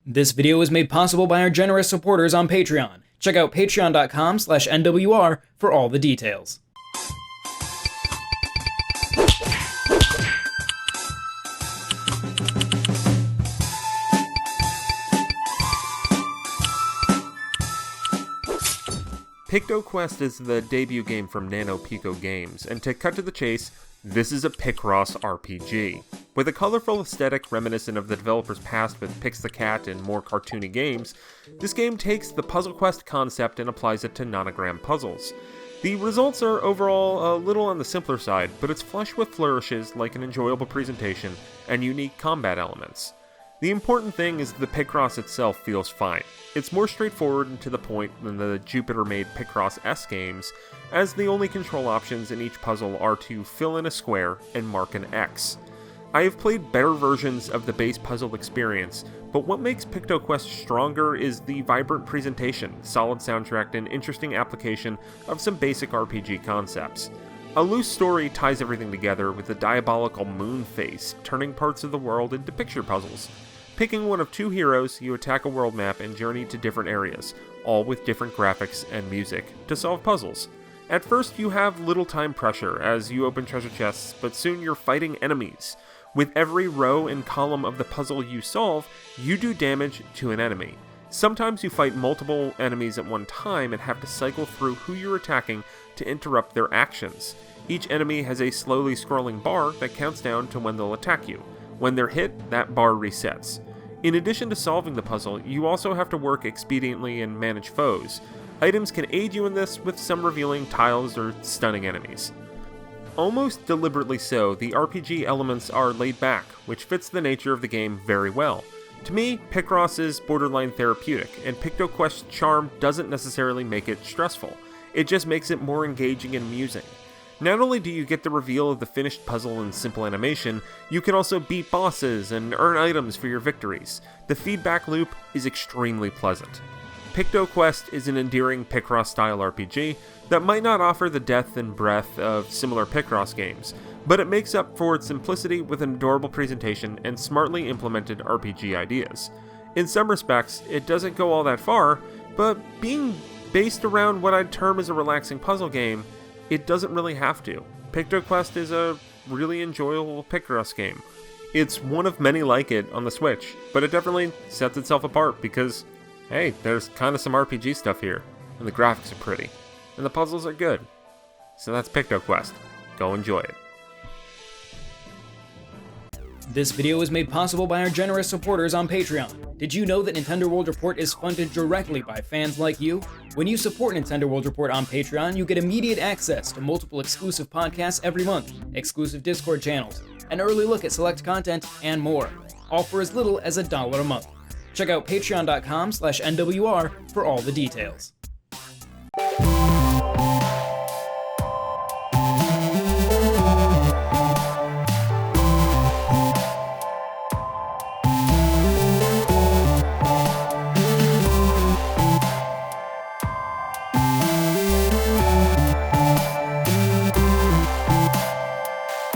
This video was made possible by our generous supporters on Patreon. Check out patreon.com/NWR for all the details. PictoQuest is the debut game from NanoPiko Games, and to cut to the chase, this is a Picross RPG. With a colorful aesthetic reminiscent of the developer's past with Pix the Cat and more cartoony games, this game takes the puzzle quest concept and applies it to nonogram puzzles. The results are overall a little on the simpler side, but it's flush with flourishes like an enjoyable presentation and unique combat elements. The important thing is the Picross itself feels fine. It's more straightforward and to the point than the Jupiter-made Picross S games, as the only control options in each puzzle are to fill in a square and mark an X. I have played better versions of the base puzzle experience, but what makes PictoQuest stronger is the vibrant presentation, solid soundtrack, and interesting application of some basic RPG concepts. A loose story ties everything together with the diabolical moon face, turning parts of the world into picture puzzles. Picking one of two heroes, you attack a world map and journey to different areas, all with different graphics and music, to solve puzzles. At first you have little time pressure as you open treasure chests, but soon you're fighting enemies. With every row and column of the puzzle you solve, you do damage to an enemy. Sometimes you fight multiple enemies at one time and have to cycle through who you're attacking to interrupt their actions. Each enemy has a slowly scrolling bar that counts down to when they'll attack you. When they're hit, that bar resets. In addition to solving the puzzle, you also have to work expediently and manage foes. Items can aid you in this, with some revealing tiles or stunning enemies. Almost deliberately so, the RPG elements are laid back, which fits the nature of the game very well. To me, Picross is borderline therapeutic, and PictoQuest's charm doesn't necessarily make it stressful. It just makes it more engaging and amusing. Not only do you get the reveal of the finished puzzle in simple animation, you can also beat bosses and earn items for your victories. The feedback loop is extremely pleasant. PictoQuest is an endearing Picross-style RPG that might not offer the depth and breadth of similar Picross games, but it makes up for its simplicity with an adorable presentation and smartly implemented RPG ideas. In some respects, it doesn't go all that far, but being based around what I'd term as a relaxing puzzle game, it doesn't really have to. PictoQuest is a really enjoyable Picross game. It's one of many like it on the Switch, but it definitely sets itself apart because, hey, there's kind of some RPG stuff here, and the graphics are pretty, and the puzzles are good. So that's PictoQuest. Go enjoy it. This video was made possible by our generous supporters on Patreon. Did you know that Nintendo World Report is funded directly by fans like you? When you support Nintendo World Report on Patreon, you get immediate access to multiple exclusive podcasts every month, exclusive Discord channels, an early look at select content, and more, all for as little as $1 a month. Check out patreon.com/NWR for all the details.